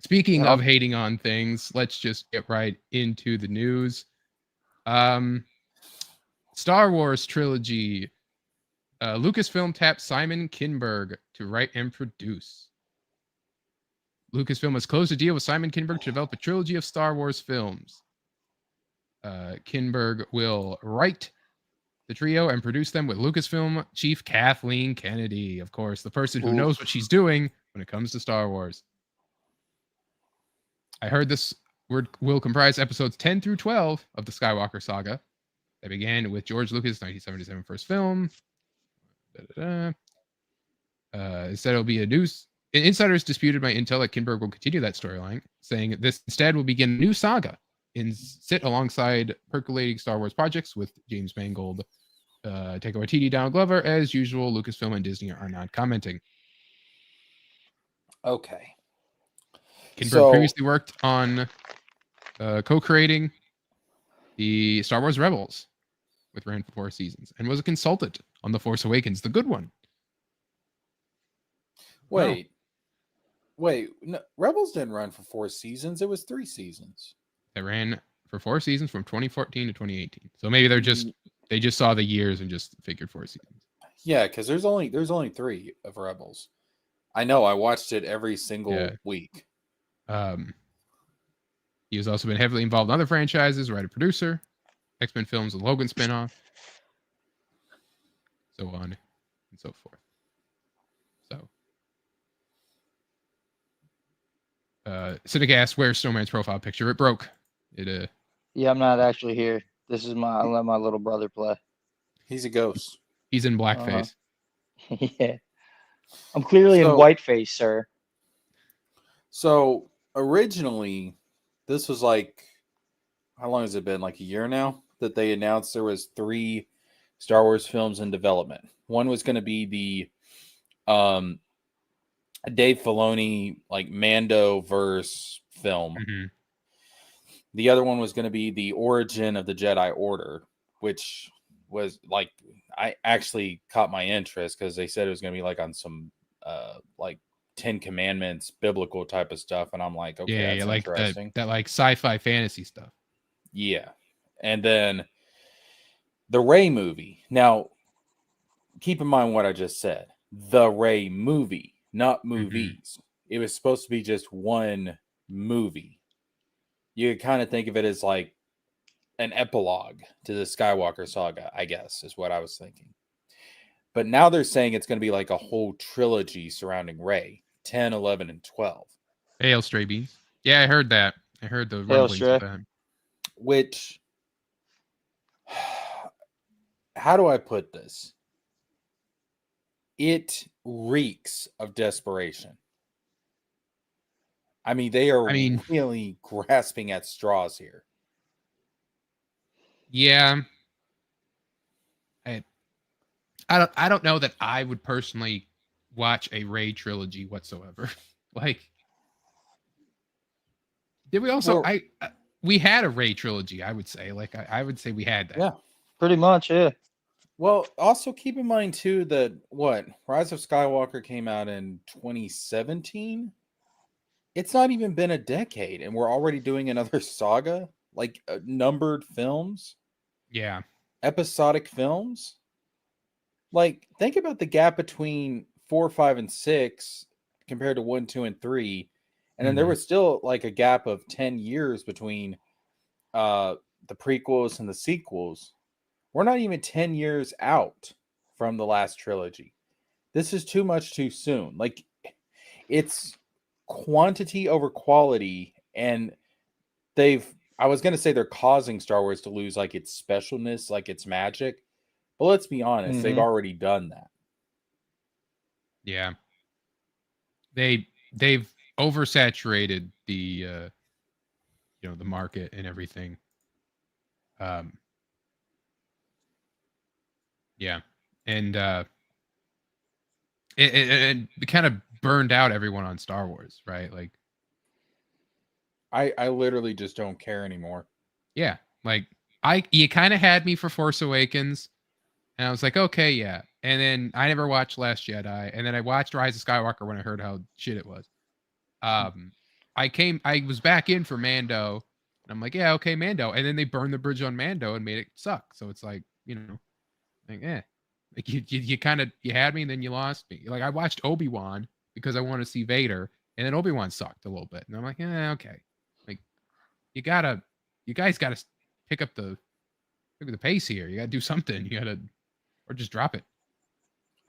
Speaking of hating on things, let's just get right into the news. Star Wars Trilogy. Lucasfilm tapped Simon Kinberg to write and produce. Lucasfilm has closed a deal with Simon Kinberg to develop a trilogy of Star Wars films. Kinberg will write the trio and produce them with Lucasfilm chief Kathleen Kennedy, of course, the person who knows what she's doing when it comes to Star Wars. I heard this will comprise episodes 10 through 12 of the Skywalker saga that began with George Lucas' 1977 first film. Instead, it'll be a news. Insiders disputed by Intel that Kinberg will continue that storyline, saying this instead will begin a new saga and sit alongside percolating Star Wars projects with James Mangold, Taika Waititi, Donald Glover. As usual, Lucasfilm and Disney are not commenting. Okay. Kinberg previously worked on co-creating the Star Wars Rebels, with ran for 4 seasons, and was a consultant on The Force Awakens, the good one. Wait, no, Rebels didn't run for 4 seasons. It was 3 seasons. It ran for 4 seasons from 2014 to 2018. So maybe they just saw the years and just figured 4 seasons. Yeah, because there's only 3 of Rebels. I know. I watched it every single week. He has also been heavily involved in other franchises, writer-producer, X-Men films, the Logan spinoff, so on and so forth. So, Cynic asked, "Where's Snowman's profile picture? It broke. It Yeah, I'm not actually here. This is I let my little brother play. He's a ghost. He's in blackface. Yeah, I'm clearly in whiteface, sir. So originally, this was like, how long has it been? Like a year now that they announced there was 3 Star Wars films in development. One was going to be the Dave Filoni like Mando verse film. Mm-hmm. The other one was going to be the origin of the Jedi Order, which was like, I actually caught my interest because they said it was going to be like on some like 10 Commandments, biblical type of stuff, and I'm like, okay, that's like interesting. That like sci-fi fantasy stuff. Yeah, and then the Rey movie. Now, keep in mind what I just said. The Rey movie, not movies. It was supposed to be just one movie. You could kind of think of it as like an epilogue to the Skywalker saga, I guess, is what I was thinking. But now they're saying it's going to be like a whole trilogy surrounding Rey, 10, 11, and 12. Hail, Stray Beans. Yeah, I heard that. I heard the rumblings of that. Which, how do I put this? It reeks of desperation. I mean, they are really grasping at straws here. Yeah. I don't know that I would personally watch a Rey trilogy whatsoever. Like, did we also? We had a Rey trilogy. I would say, like, I would say we had that. Yeah, pretty much. Yeah. Well, also keep in mind too that Rise of Skywalker came out in 2017. It's not even been a decade, and we're already doing another saga, like numbered films. Yeah, episodic films. Like, think about the gap between 4, 5, and 6 compared to 1, 2, and 3. And then there was still like a gap of 10 years between the prequels and the sequels. We're not even 10 years out from the last trilogy. This is too much too soon. Like, it's quantity over quality. And I was going to say they're causing Star Wars to lose like its specialness, like its magic. But let's be honest, they've already done that. Yeah. They've oversaturated the the market and everything. Yeah. And it kind of burned out everyone on Star Wars, right? Like, I literally just don't care anymore. Yeah. Like, you kind of had me for Force Awakens. And I was like, okay, yeah. And then I never watched Last Jedi. And then I watched Rise of Skywalker when I heard how shit it was. I was back in for Mando, and I'm like, yeah, okay, Mando, and then they burned the bridge on Mando and made it suck. So it's like, like you kind of you had me, and then you lost me. Like I watched Obi-Wan because I want to see Vader, and then Obi-Wan sucked a little bit, and I'm like, okay, like you guys gotta pick up the pace here. You gotta do something. You gotta, or just drop it.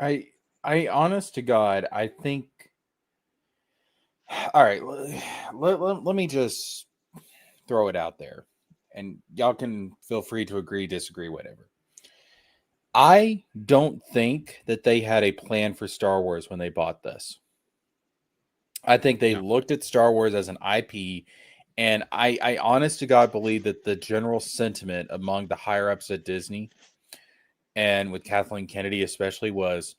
I honest to God, I think. All right, let me just throw it out there, and y'all can feel free to agree, disagree, whatever. I don't think that they had a plan for Star Wars when they bought this. I think they looked at Star Wars as an IP, and I honest to God believe that the general sentiment among the higher ups at Disney, and with Kathleen Kennedy especially, was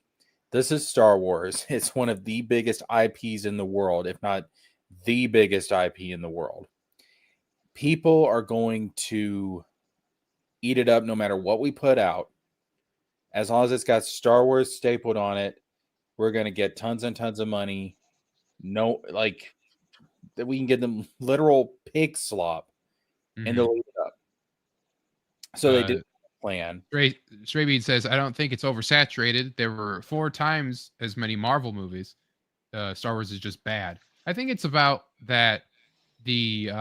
this is Star Wars. It's one of the biggest IPs in the world, if not the biggest IP in the world. People are going to eat it up no matter what we put out. As long as it's got Star Wars stapled on it, we're going to get tons and tons of money. No, like that we can get them literal pig slop and they'll eat it up. So they did plan. Stray Bean says, I don't think it's oversaturated. There were 4 times as many Marvel movies. Star Wars is just bad. I think it's about that the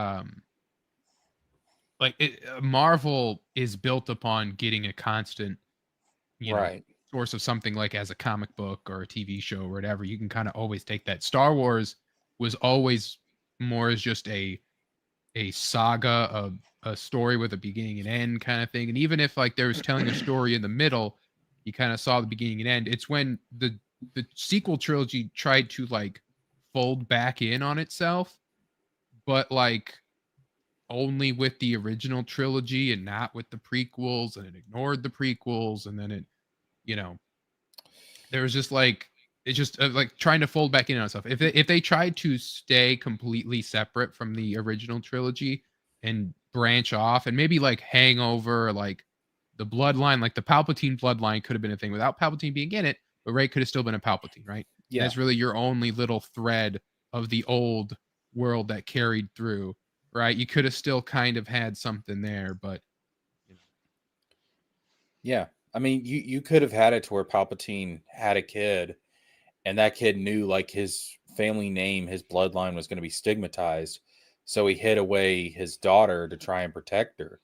Marvel is built upon getting a constant source of something, like as a comic book or a TV show or whatever. You can kind of always take that. Star Wars was always more as just a saga of a story with a beginning and end kind of thing. And even if like there was telling a story in the middle, you kind of saw the beginning and end. It's when the sequel trilogy tried to like fold back in on itself, but like only with the original trilogy and not with the prequels, and it ignored the prequels, and then it, there was just like it's just like trying to fold back in on itself. If they tried to stay completely separate from the original trilogy and branch off and maybe like hang over like the bloodline, like the Palpatine bloodline could have been a thing without Palpatine being in it, but Rey could have still been a Palpatine, right? Yeah. That's really your only little thread of the old world that carried through, right? You could have still kind of had something there, but yeah. I mean, you could have had it to where Palpatine had a kid, and that kid knew like his family name, his bloodline was going to be stigmatized. So he hid away his daughter to try and protect her.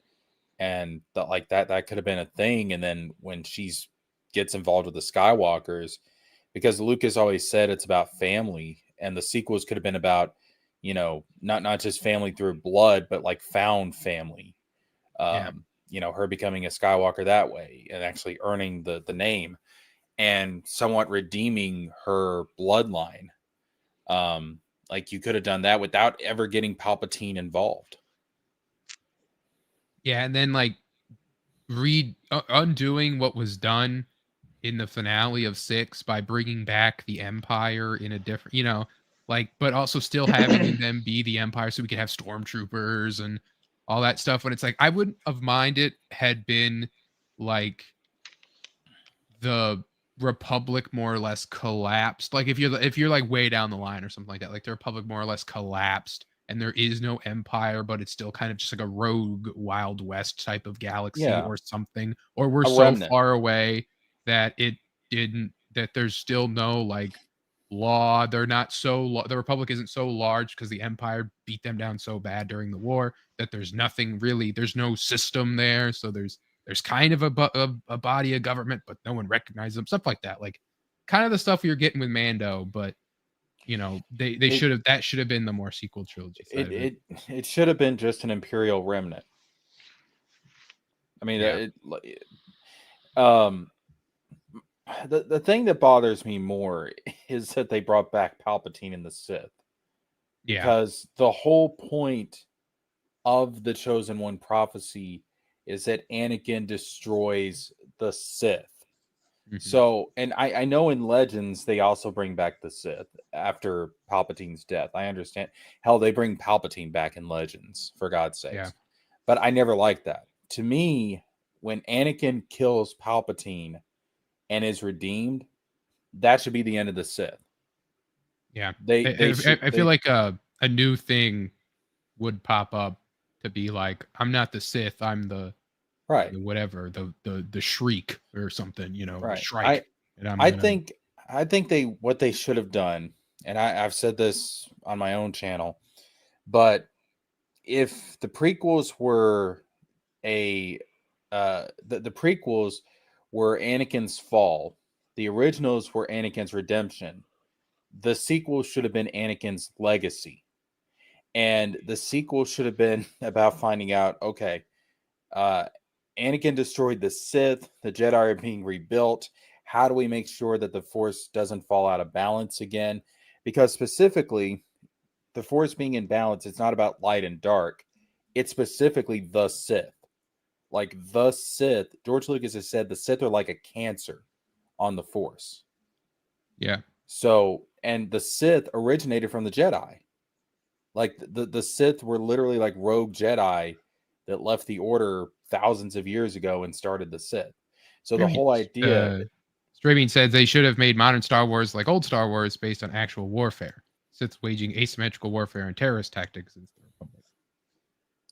And that could have been a thing. And then when she's gets involved with the Skywalkers, because Lucas always said it's about family, and the sequels could have been about, not just family through blood, but like found family. Her becoming a Skywalker that way and actually earning the name and somewhat redeeming her bloodline. Like you could have done that without ever getting Palpatine involved. Yeah, and then like undoing what was done in the finale of 6 by bringing back the Empire in a different, but also still having them be the Empire so we could have stormtroopers and all that stuff. When it's like, I wouldn't have minded had been like the Republic more or less collapsed. Like if you're like way down the line or something like that, like the Republic more or less collapsed and there is no Empire, but it's still kind of just like a rogue Wild West type of galaxy or something, or we're so remnant. Far away that that there's still no like law. They're not the Republic isn't so large because the Empire beat them down so bad during the war that there's nothing really, there's no system there. So there's kind of a body of government, but no one recognizes them. Stuff like that, like kind of the stuff you're getting with Mando, but they should have, that should have been the more sequel trilogy. It should have been just an Imperial remnant. I mean, the thing that bothers me more is that they brought back Palpatine and the Sith. Yeah. Because the whole point of the Chosen One prophecy is that Anakin destroys the Sith. Mm-hmm. So, and I know in Legends, they also bring back the Sith after Palpatine's death. I understand. Hell, they bring Palpatine back in Legends, for God's sakes. Yeah. But I never liked that. To me, when Anakin kills Palpatine and is redeemed, that should be the end of the Sith. Yeah. I feel like a new thing would pop up to be like, I'm not the Sith, I'm the Right. whatever, the Shriek or something, you know, Right. Shrike. And I think what they should have done, and I've said this on my own channel, but if the prequels were the prequels were Anakin's fall, the originals were Anakin's redemption, the sequel should have been Anakin's legacy. And the sequel should have been about finding out, okay, Anakin destroyed the Sith, the Jedi are being rebuilt. How do we make sure that the Force doesn't fall out of balance again? Because specifically, the Force being in balance, it's not about light and dark. It's specifically the Sith. Like the Sith, George Lucas has said the Sith are like a cancer on the Force. Yeah. So, and the Sith originated from the Jedi. Like the Sith were literally like rogue Jedi that left the Order thousands of years ago and started the Sith. So the whole idea... Streaming said they should have made modern Star Wars like old Star Wars based on actual warfare. Siths waging asymmetrical warfare and terrorist tactics in the Republic.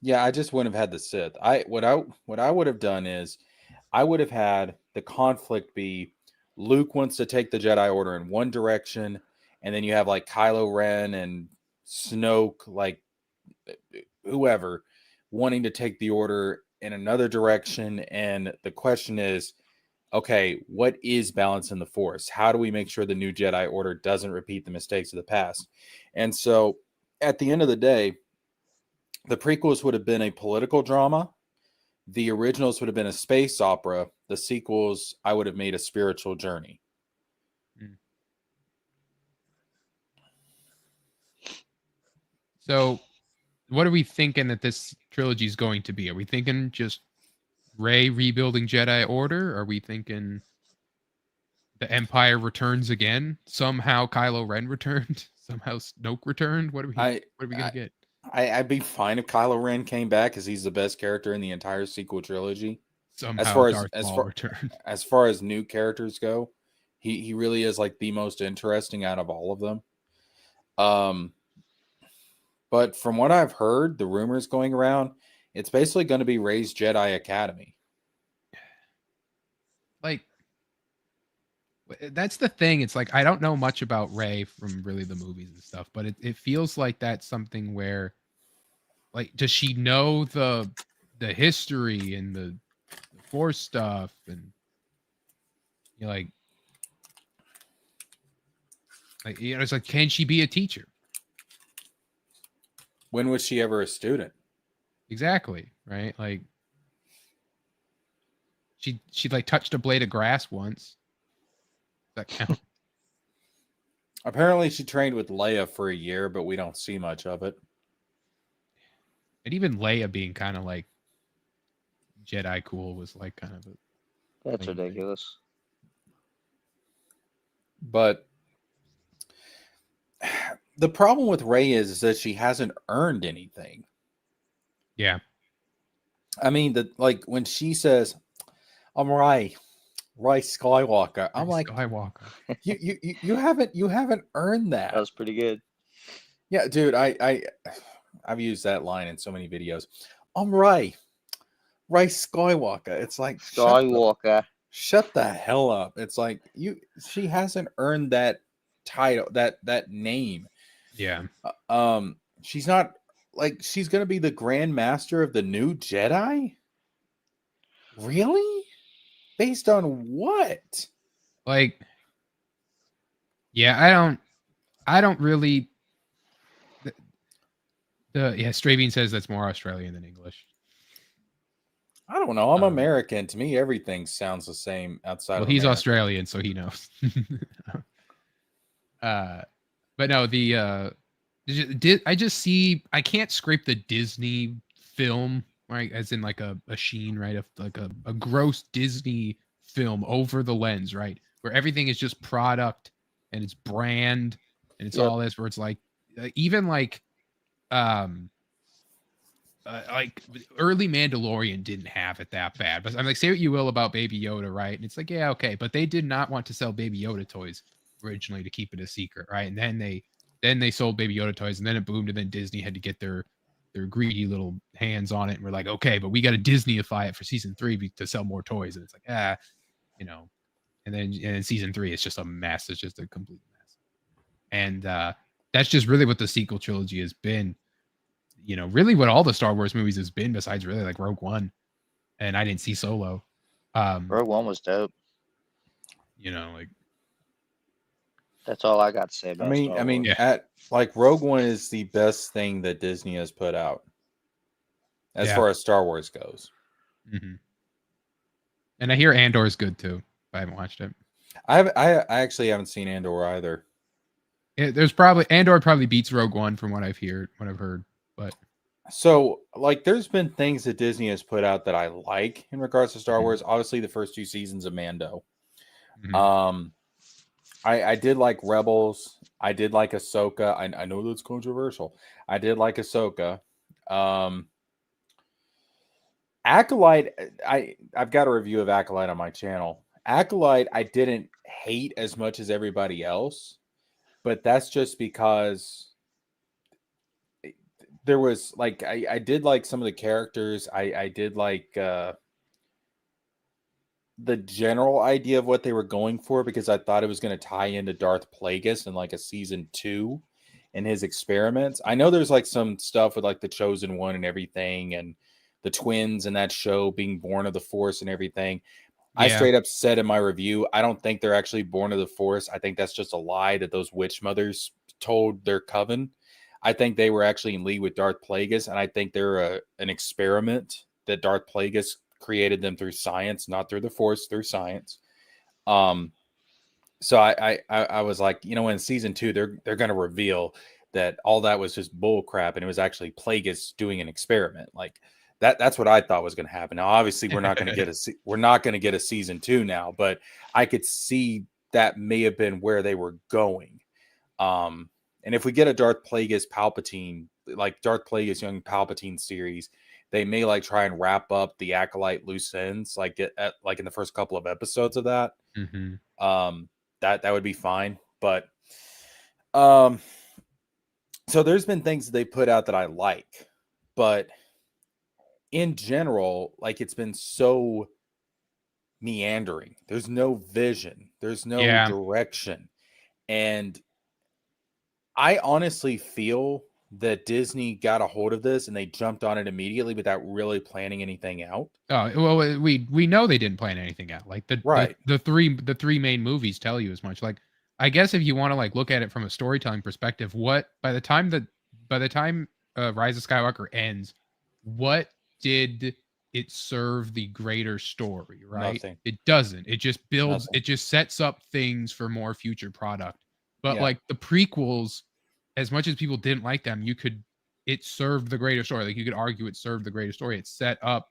Yeah, I just wouldn't have had the Sith. What I would have done is I would have had the conflict be Luke wants to take the Jedi Order in one direction, and then you have like Kylo Ren and Snoke, like whoever, wanting to take the Order in another direction. And the question is, okay, what is balance in the Force? How do we make sure the new Jedi Order doesn't repeat the mistakes of the past? And so at the end of the day, the prequels would have been a political drama. The originals would have been a space opera. The sequels, I would have made a spiritual journey. So what are we thinking that this trilogy is going to be? Are we thinking just Rey rebuilding Jedi Order? Are we thinking the Empire returns again? Somehow Kylo Ren returned? Somehow Snoke returned? What are we gonna get? I'd be fine if Kylo Ren came back, because he's the best character in the entire sequel trilogy. Somehow As far as new characters go, he really is like the most interesting out of all of them. But from what I've heard, the rumors going around, it's basically going to be Rey's Jedi Academy. Like, that's the thing. It's like, I don't know much about Rey from really the movies and stuff, but it feels like that's something where, like, does she know the history and the Force stuff? And you're like, you know, it's like, can she be a teacher? When was she ever a student? Exactly. Right. Like, she like touched a blade of grass once. Does that count? Apparently she trained with Leia for a year, but we don't see much of it. And even Leia being kind of like Jedi cool was like kind of That's ridiculous. But the problem with Rey is that she hasn't earned anything. Yeah. I mean, like when she says, "I'm Rey Skywalker," I'm like, Skywalker. You haven't earned that. That was pretty good. Yeah, dude, I've used that line in so many videos. I'm Rey Skywalker. It's like Skywalker. Shut the hell up. It's like she hasn't earned that title, that name. Yeah. She's not, like, she's gonna be the Grand Master of the new Jedi? Really? Based on what? Like, yeah, I don't really. Stravian says that's more Australian than English. I don't know. I'm American. To me, everything sounds the same outside. Well, he's Australian, so he knows. But no, I just see, I can't scrape the Disney film, right? As in like a sheen, right? Like a gross Disney film over the lens, right? Where everything is just product and it's brand and it's all this, where it's like, even like early Mandalorian didn't have it that bad. But I'm like, say what you will about Baby Yoda, right? And it's like, yeah, okay, but they did not want to sell Baby Yoda toys originally to keep it a secret, right? And then they then they sold Baby Yoda toys, and then it boomed, and then Disney had to get their greedy little hands on it, and we're like, okay, but we got to Disneyify it for season 3 to sell more toys, and it's like, and then in season 3, it's just a mess. It's just a complete mess, and that's just really what the sequel trilogy has been. Really what all the Star Wars movies has been, besides really like Rogue One, and I didn't see Solo. Rogue One was dope. Like that's all I got to say about. I mean, Rogue One is the best thing that Disney has put out as far as Star Wars goes. Mm-hmm. And I hear Andor is good too. I haven't watched it. I actually haven't seen Andor either. Andor probably beats Rogue One from what I've heard. But so there's been things that Disney has put out that I like in regards to Star Wars. Obviously, the first 2 seasons of Mando. Mm-hmm. I did like Rebels. I did like Ahsoka. I know that's controversial. I did like Ahsoka. Acolyte. I've got a review of Acolyte on my channel. Acolyte, I didn't hate as much as everybody else, but that's just because there was I did like some of the characters. I did like the general idea of what they were going for, because I thought it was going to tie into Darth Plagueis in a season 2 and his experiments. I know there's some stuff with the Chosen One and everything, and the twins in that show being born of the Force and everything. Yeah. I straight up said in my review, I don't think they're actually born of the Force. I think that's just a lie that those witch mothers told their coven. I think they were actually in league with Darth Plagueis, and I think they're an experiment that Darth Plagueis created them through science, not through the Force, through science. So I was like, in season 2, they're going to reveal that all that was just bull crap, and it was actually Plagueis doing an experiment. That's what I thought was going to happen. Now, obviously, we're not going to get a season 2 now, but I could see that may have been where they were going. And if we get a Darth Plagueis Palpatine, Darth Plagueis Young Palpatine series, they may try and wrap up the Acolyte loose ends, in the first couple of episodes of that. Mm-hmm. That would be fine. But so there's been things that they put out that I like, but in general, it's been so meandering. There's no vision. There's no direction. And I honestly feel that Disney got a hold of this and they jumped on it immediately without really planning anything out. Oh, well, we know they didn't plan anything out. The three main movies tell you as much. I guess if you want to look at it from a storytelling perspective, by the time Rise of Skywalker ends, what did it serve the greater story, right? Nothing. It doesn't. It just builds. Nothing. It just sets up things for more future product. But the prequels, as much as people didn't like them, it served the greater story. You could argue it served the greater story. It set up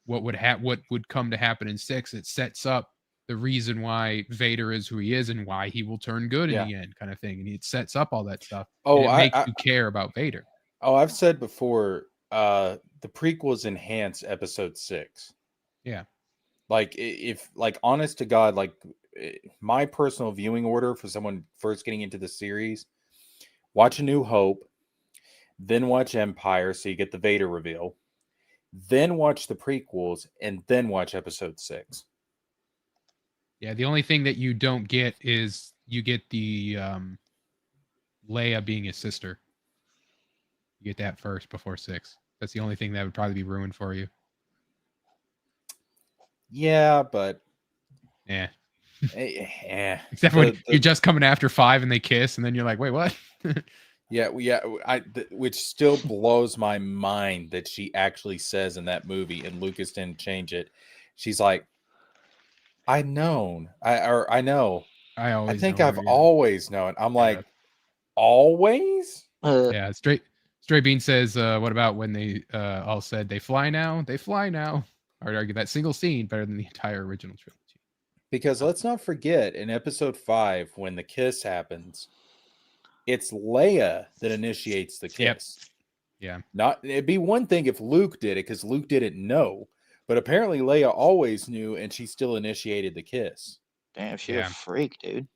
what would come to happen in 6. It sets up the reason why Vader is who he is and why he will turn good in the end, kind of thing. And it sets up all that stuff. Oh, it makes you care about Vader. Oh, I've said before, the prequels enhance episode 6. Yeah. If honest to God, my personal viewing order for someone first getting into the series, watch A New Hope, then watch Empire, so you get the Vader reveal, then watch the prequels, and then watch episode 6. Yeah, the only thing that you don't get is you get the Leia being his sister. You get that first before 6. That's the only thing that would probably be ruined for you. Yeah, but yeah. Except when you're just coming after 5 and they kiss, and then you're like, wait, what? Which still blows my mind that she actually says in that movie, and Lucas didn't change it. She's like, I know. I think I've always known. I'm like, always? Yeah, Straight Bean says, what about when they all said they fly now? They fly now. I would argue that single scene better than the entire original trilogy. Because let's not forget, in episode 5, when the kiss happens, it's Leia that initiates the kiss. Yep. Yeah. It'd be one thing if Luke did it, because Luke didn't know. But apparently Leia always knew, and she still initiated the kiss. Damn, she's a freak, dude.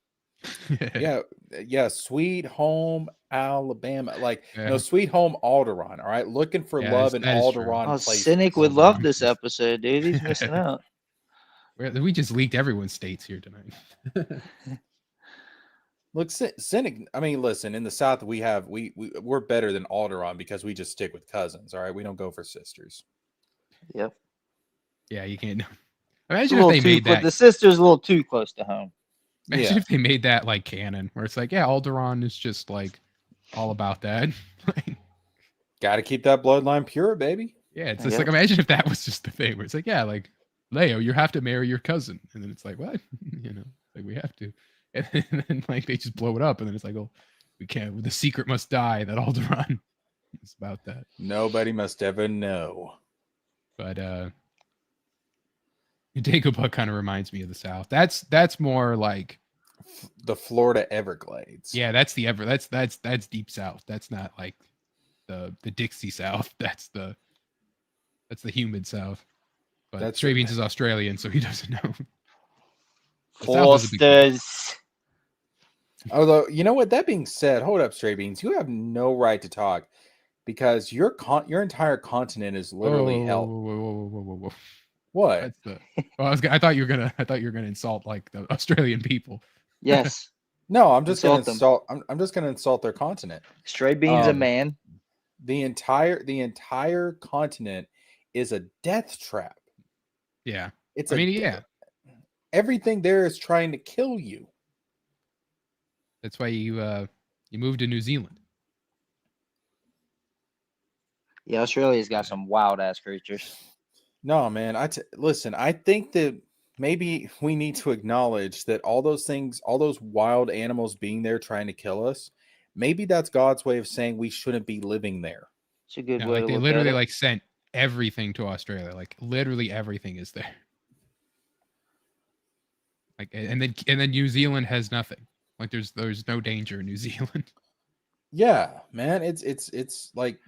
Yeah, Sweet Home Alabama. Like, Yeah. no, Sweet Home Alderaan. All right, looking for Yeah, love in that is true. Alderaan Oh, places. Cynic would Hold love on. this episode, dude. He's missing out. We just leaked everyone's states here tonight. Look, Cynic. I mean, listen, in the South, we're better than Alderaan because we just stick with cousins. All right, we don't go for sisters. Yep. Yeah, you can't. It's Imagine a if little they too made close. that. The sister's a little too close to home. Imagine Yeah. if they made that like canon, where it's like, yeah, Alderaan is just like all about that. Like, Got to keep that bloodline pure, baby. yeah, it's just Yep. like, imagine if that was just the thing, where it's like, yeah, like Leo, you have to marry your cousin, and then it's like, what? You know, like we have to, and then like they just blow it up, and then it's like, oh, we can't. The secret must die. That Alderaan is about that. Nobody must ever know. But Dagobah kind of reminds me of the South. That's more like The Florida Everglades. yeah, that's deep South. That's not like the Dixie South. That's the humid South. But That's Stray right. Beans is Australian, so he doesn't know. The South is a big- Forsters. Although, you know what? That being said, hold up, Stray Beans. You have no right to talk because your entire continent is literally hell. Whoa. What? That's the. Well, I thought you were gonna insult like the Australian people. Yes. No, I'm just gonna Insult them. insult. I'm just gonna insult their continent. Stray Beans a Um, man. The entire continent is a death trap. Yeah, It's I mean, yeah, everything there is trying to kill you. that's why you moved to New Zealand. Yeah, Australia's got some wild ass creatures. No, man. Listen. I think that maybe we need to acknowledge that all those things, all those wild animals being there trying to kill us, maybe that's God's way of saying we shouldn't be living there. It's a good Yeah, way like to they look literally at it. like sent everything to Australia. Like literally everything is there. Like and then New Zealand has nothing. Like there's no danger in New Zealand. Yeah, man. It's like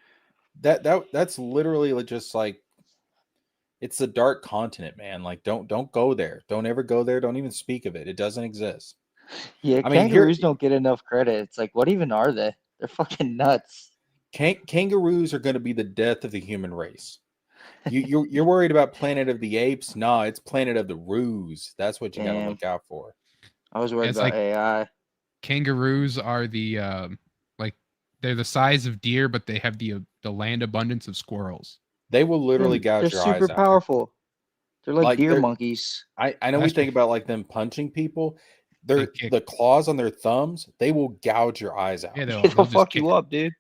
that's literally just like it's the dark continent, man. Like don't go there. Don't ever go there. Don't even speak of it. It doesn't exist. Yeah, I mean, here- kangaroos don't get enough credit. It's like, what even are they? They're fucking nuts. Kangaroos are going to be the death of the human race. You're worried about Planet of the Apes? No, it's Planet of the Roos. That's what you got to Damn. look out for. I was worried It's about like- AI. Kangaroos are the like they're the size of deer, but they have the land abundance of squirrels. They will literally They're gouge your eyes super out. powerful. They're like, Like, deer they're- monkeys. I know we That's think about like them punching people. They kick. The claws on their thumbs, they will gouge your eyes out. Yeah, they'll It'll just fuck kick. you up, dude.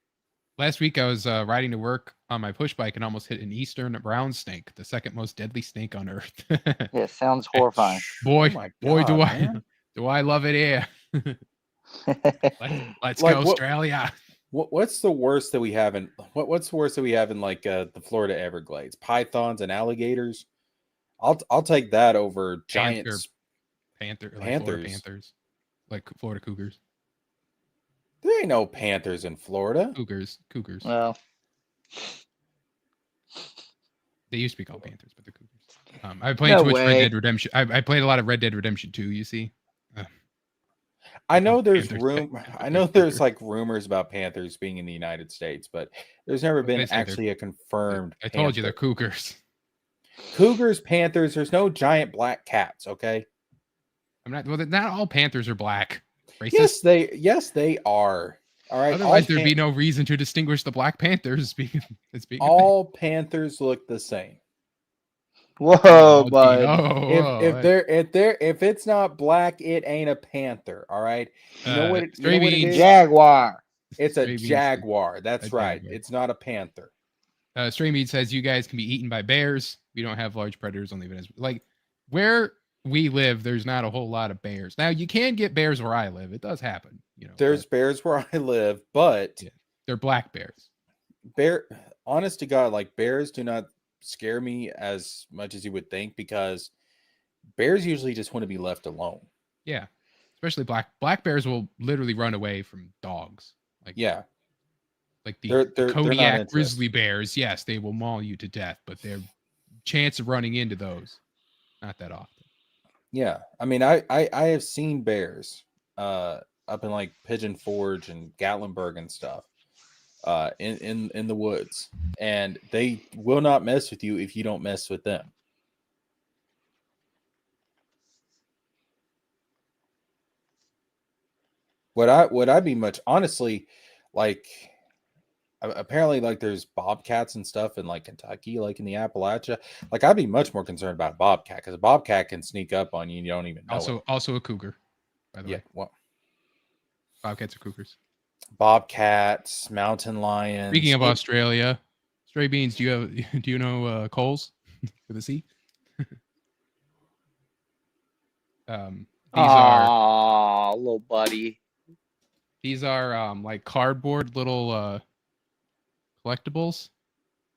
Last week I was riding to work on my push bike and almost hit an eastern brown snake, the second most deadly snake on earth. Yeah, it sounds horrifying. boy, Oh my boy, do God, I man. do I love it here. Let's Like, go, what- Australia. What's the worst that we have in what's the worst that we have in like the Florida Everglades? Pythons and alligators. I'll take that over giant. Panther, like Panthers. Florida Panthers, like Florida Cougars. There ain't no panthers in Florida. Cougars. Well, They used to be called Panthers, but they're Cougars. I played No too much Red way. Dead Redemption. I played a lot of Red Dead Redemption 2, you see. I know there's Panthers. I know there's like rumors about panthers being in the United States, but there's never What did I been say? They're- actually a confirmed. I told you they're panther. Cougars. Cougars, panthers. There's no giant black cats. Okay. I'm not. Well, not all Panthers are black. Racist. Yes they are. All right. Otherwise, there'd be no reason to distinguish the Black Panthers as being as being. a thing. all panthers look the same. whoa, Oh, bud. If it's not black, it ain't a panther. All right. You know what? You Stray know what it Beans. is? Jaguar. It's Stray a Beans. jaguar. That's A right. jaguar. It's not a panther. Stray Meat says you guys can be eaten by bears. We don't have large predators on the even like where we live. There's not a whole lot of bears. Now you can get bears where I live. It does happen. You know, There's but bears where I live, but Yeah. they're black bears. honest to God, like bears do not scare me as much as you would think because bears usually just want to be left alone. Yeah, especially black bears will literally run away from dogs. Like Yeah. like the They're not Kodiak interested. grizzly bears. Yes, they will maul you to death, but their chance of running into those not that often. Yeah. I mean, I have seen bears. up in like Pigeon Forge and Gatlinburg and stuff, in the woods, and they will not mess with you if you don't mess with them. Would I be much, honestly, like, apparently, like, there's bobcats and stuff in like Kentucky, like in the Appalachia. Like, I'd be much more concerned about a bobcat, because a bobcat can sneak up on you and you don't even know it. Also a cougar, by the way. Well, Bobcats are cougars. Bobcats, mountain lions. Speaking of Australia, Stray Beans, do you know Coles with a C? These are little buddy. These are like cardboard little collectibles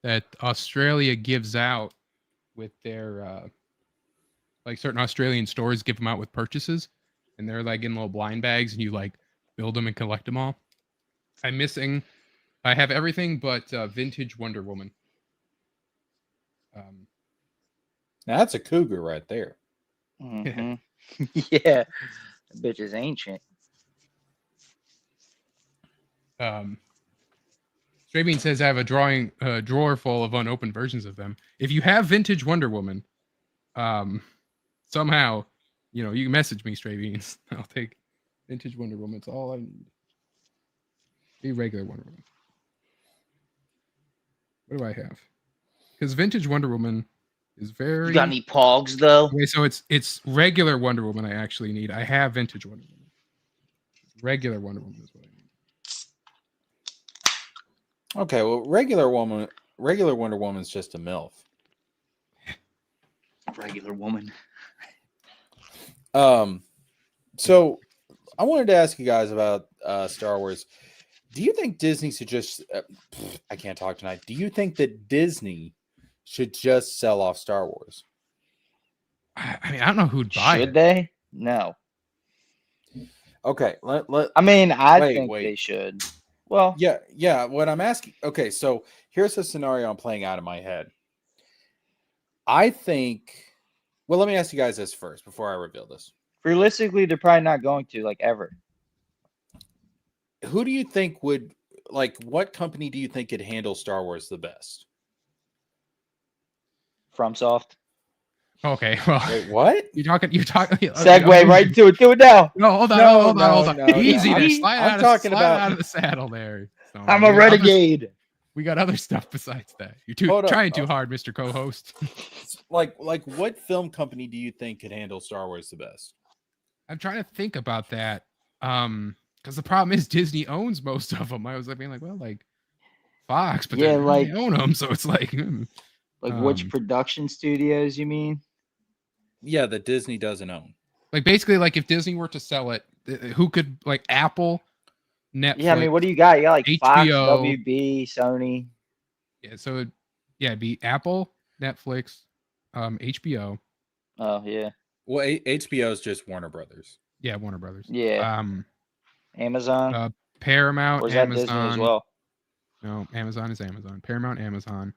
that Australia gives out with their like certain Australian stores give them out with purchases, and they're like in little blind bags, and you like build them and collect them all. I have everything but vintage Wonder Woman. Now that's a cougar right there. Mm-hmm. Yeah, that bitch is ancient. Stray Bean says I have a drawer full of unopened versions of them. If you have vintage Wonder Woman, somehow, you can message me, Stray Beans. I'll take vintage Wonder Woman. It's all I need. Be regular Wonder Woman. What do I have? Because vintage Wonder Woman is very. You got any pogs though? Okay, so it's regular Wonder Woman I actually need. I have vintage Wonder Woman. Regular Wonder Woman is what I need. Okay, well, regular Wonder Woman's just a MILF. Regular woman. So I wanted to ask you guys about Star Wars. Do you think Disney should just I can't talk tonight. Do you think that Disney should just sell off Star Wars? I mean, I don't know who'd buy it. Should they? No. Okay, I think they should. Well, yeah. What I'm asking. Okay, so here's a scenario I'm playing out in my head. I think. Well, let me ask you guys this first before I reveal this. realistically, they're probably not going to, like, ever. Who do you think would, like, what company do you think could handle Star Wars the best? FromSoft. Okay, well, Wait, what? You're talking. Segue right into it. Do it now. No, hold on, hold on. No, Easy, no. there. Slide I'm out of the saddle there. So, I'm a renegade. We got other stuff besides that. You're trying too hard, Mr. Co-host. Like what film company do you think could handle Star Wars the best? I'm trying to think about that. Because the problem is Disney owns most of them. I was like being like, well, like Fox, but Yeah, they own them, so it's like, like which production studios you mean? Yeah, that Disney doesn't own. Like basically, like if Disney were to sell it, who could, like Apple, Netflix? Yeah, I mean, what do you got? You got like HBO, Fox, WB, Sony. Yeah, so it'd be Apple, Netflix, HBO. Oh yeah. Well, HBO is just Warner Brothers. Yeah, Warner Brothers. Yeah. Amazon. Paramount, or is that Amazon. Disney as well? No, Amazon is Amazon. Paramount, Amazon.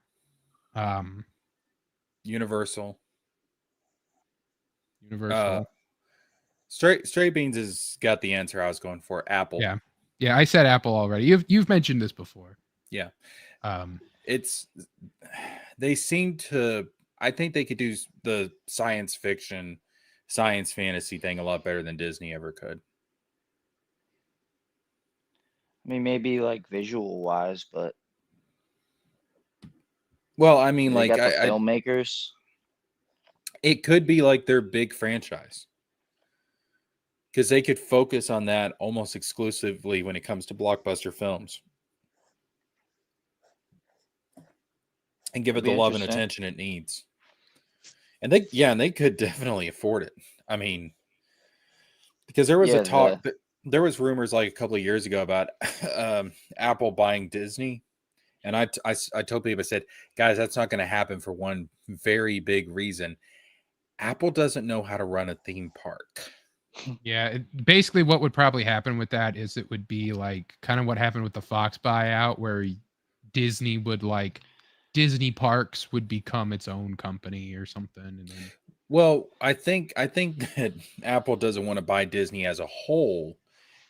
Universal. Straight Beans has got the answer I was going for. Apple. Yeah, I said Apple already. You've mentioned this before. Yeah. They seem to. I think they could do the science fiction, science fantasy thing a lot better than Disney ever could. I mean, maybe like visual wise, but well, I mean, they like got the filmmakers. It could be like their big franchise, because they could focus on that almost exclusively when it comes to blockbuster films, and give it the love and attention it needs. And they could definitely afford it. I mean, because there was a talk, there was rumors like a couple of years ago about Apple buying Disney. And I told people, I said, guys, that's not going to happen for one very big reason. Apple doesn't know how to run a theme park. Yeah, basically what would probably happen with that is it would be like kind of what happened with the Fox buyout, where Disney would Disney Parks would become its own company or something. And then Well, I think that Apple doesn't want to buy Disney as a whole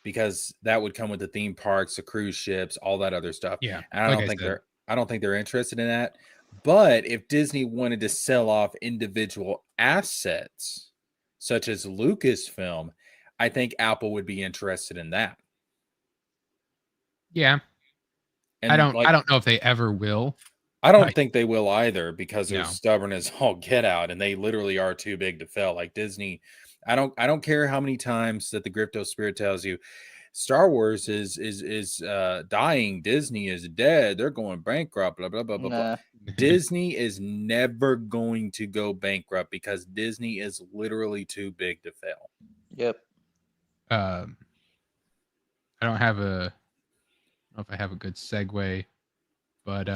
because that would come with the theme parks, the cruise ships, all that other stuff. Yeah, And like I said. I don't think they're interested in that. But if Disney wanted to sell off individual assets, such as Lucasfilm, I think Apple would be interested in that. Yeah, And I don't know if they ever will. I don't Like, think they will either because they're No. stubborn as all get out, and they literally are too big to fail. Like Disney, I don't care how many times that the Grifto Spirit tells you Star Wars is dying, Disney is dead, they're going bankrupt, blah blah blah blah blah. Nah. Disney is never going to go bankrupt because Disney is literally too big to fail. Yep. I don't know if I have a good segue, but